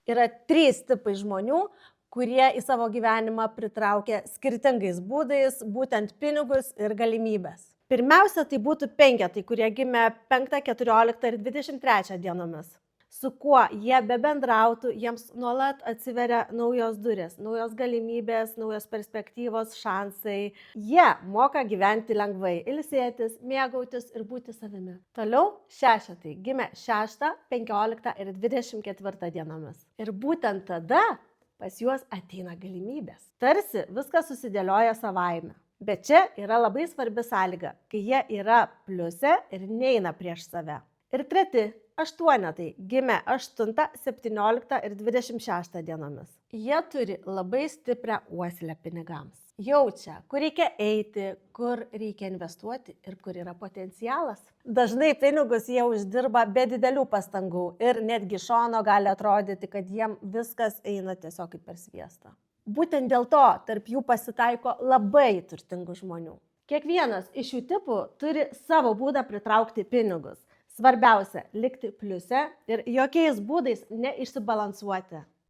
Yra 3 tipai žmonių, kurie į savo gyvenimą pritraukia skirtingais būdais, būtent pinigus ir galimybės. Pirmiausia, tai būtų 5, kurie gimė 5, 14 ir 23 dienomis. Su kuo jie bebendrautų, jiems nuolat atsiveria naujos durys, naujos galimybės, naujos perspektyvos, šansai. Jie moka gyventi lengvai, ilsėtis, mėgautis ir būti savimi. Toliau 6, gimė 6, 15 ir 24 dienomis. Ir būtent tada pas juos ateina galimybės. Tarsi viskas susidėlioja savaime. Bet čia yra labai svarbi sąlyga, kai jie yra pliuse ir neina prieš save. Ir 3, 8, gimė 8, 17 ir 26 dienomis. Jie turi labai stiprią uoslę pinigams. Jaučia, kur reikia eiti, kur reikia investuoti ir kur yra potencialas. Dažnai pinigus jie uždirba be didelių pastangų ir netgi šono gali atrodyti, kad jiem viskas eina tiesiog kaip per sviestą. Būtent dėl to tarp jų pasitaiko labai turtingų žmonių. Kiekvienas iš šių tipų turi savo būdą pritraukti pinigus. Svarbiausia – likti pliuse ir jokiais būdais neišsibalansuoti.